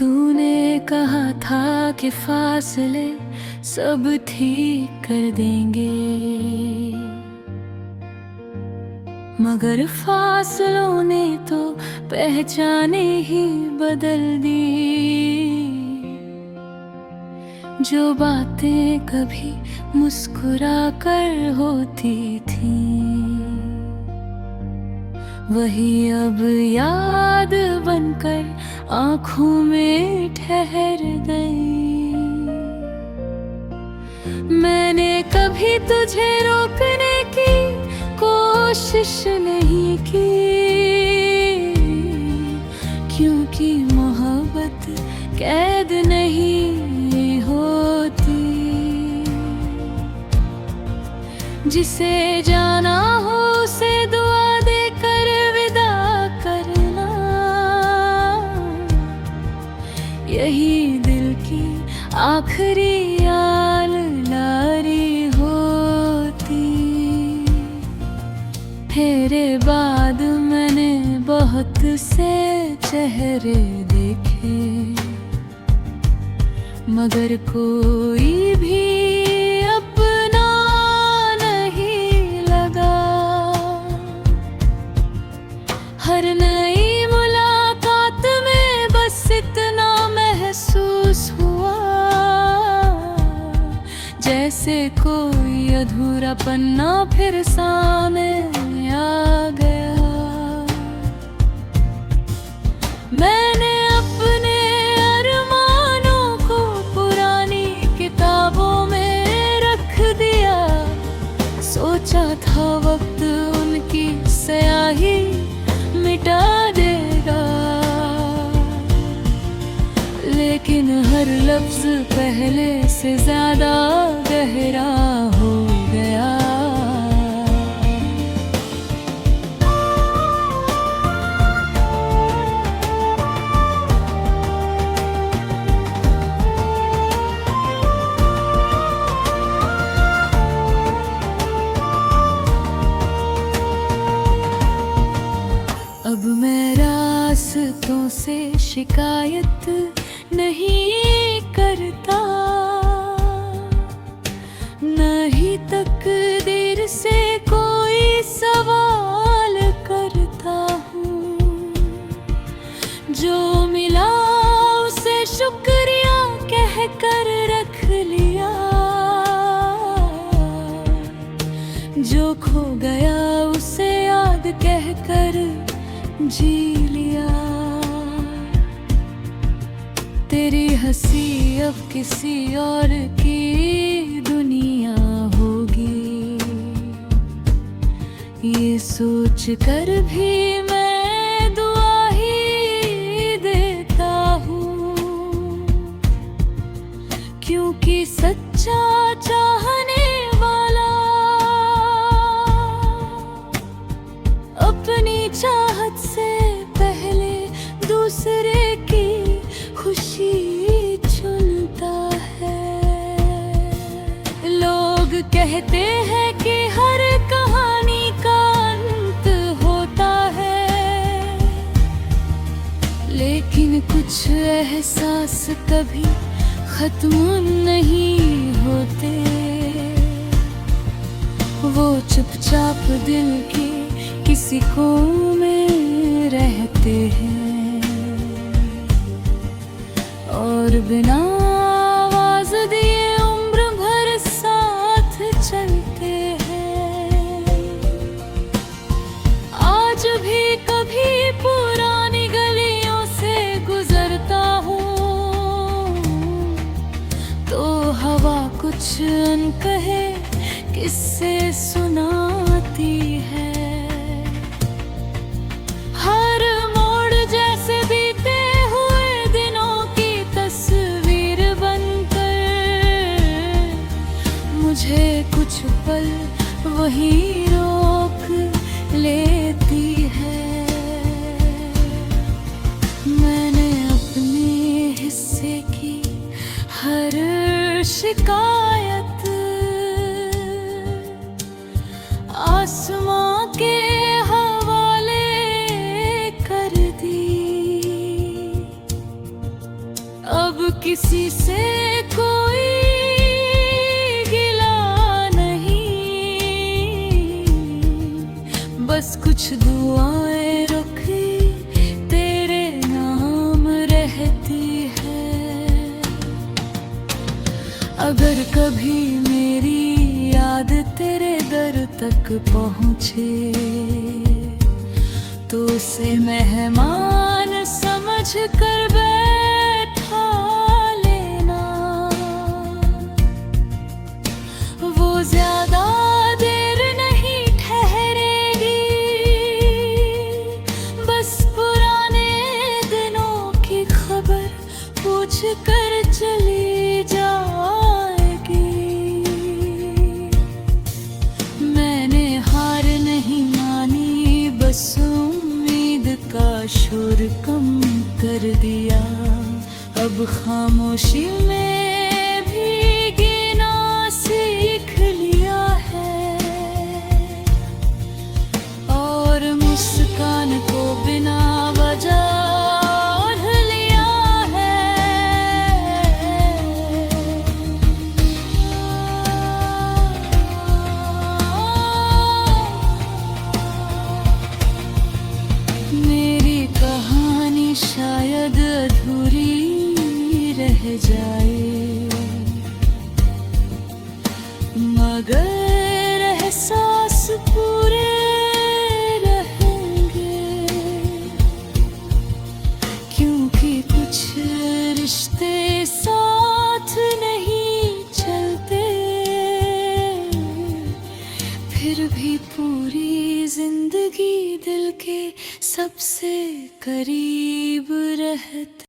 तूने कहा था कि फासले सब ठीक कर देंगे, मगर फासलों ने तो पहचाने ही बदल दी। जो बातें कभी मुस्कुरा कर होती थी, वही अब याद बनकर आँखों में ठहर गई। मैंने कभी तुझे रोकने की कोशिश नहीं की, क्योंकि मोहब्बत कैद नहीं होती। जिसे जाना हो उसे दुआ देकर विदा करना, यही दिल की आखिरी याद लारी होती। तेरे बाद मैंने बहुत से चेहरे देखे, मगर कोई भी अपना नहीं लगा। हर नई मुलाकात में बस इतना महसूस हुआ, जैसे कोई अधूरा पन्ना फिर सामने आ गया। मैंने अपने अरमानों को पुरानी किताबों में रख दिया। सोचा था वक्त उनकी स्याही मिटा देगा, लेकिन हर लफ्ज पहले से ज्यादा गहरा हो गया। अब मैं रास्तों से शिकायत नहीं करता, नहीं तकदीर से कोई सवाल करता हूँ। जो मिला उसे शुक्रिया कह कर रख लिया, जो खो गया उसे याद कह कर जी लिया। तेरी हंसी अब किसी और की दुनिया होगी, ये सोच कर भी मैं दुआ ही देता हूँ, क्योंकि सच्चा चाहने वाला अपनी चाहत से पहले दूसरे की खुशी चुनता है। लोग कहते हैं कि हर कहानी का अंत होता है, लेकिन कुछ एहसास कभी खत्म नहीं होते। वो चुपचाप दिल की किसी कोने में रहते हैं, और बिना आवाज दिए उम्र भर साथ चलते हैं। आज भी कभी पुरानी गलियों से गुजरता हूँ, तो हवा कुछ अनकहे किस्से सुनाती है। हर मोड़ जैसे बीते हुए दिनों की तस्वीर बनकर, मुझे कुछ पल वही रोक लेती है। मैंने अपने हिस्से की हर शिकायत आसमां के हवाले कर दी। किसी से कोई गिला नहीं, बस कुछ दुआएं रुकी तेरे नाम रहती है। अगर कभी मेरी याद तेरे दर तक पहुँचे तो उसे मेहमान समझ कर बैठा लेना। वो ज्यादा देर नहीं ठहरेगी, बस पुराने दिनों की खबर पूछ कर चली जाएगी। मैंने हार नहीं मानी, बस उम्मीद का शोर कम कर दिया। अब खामोशी में भी गिना सीख लिया है, और मुस्कान को बिना वजह ओढ़ लिया है। मेरी कहानी शायद अधूरी रह जाए, मगर एहसास पूरे रहेंगे, क्योंकि कुछ रिश्ते साथ नहीं चलते, फिर भी पूरी जिंदगी दिल के सबसे करीब रहते।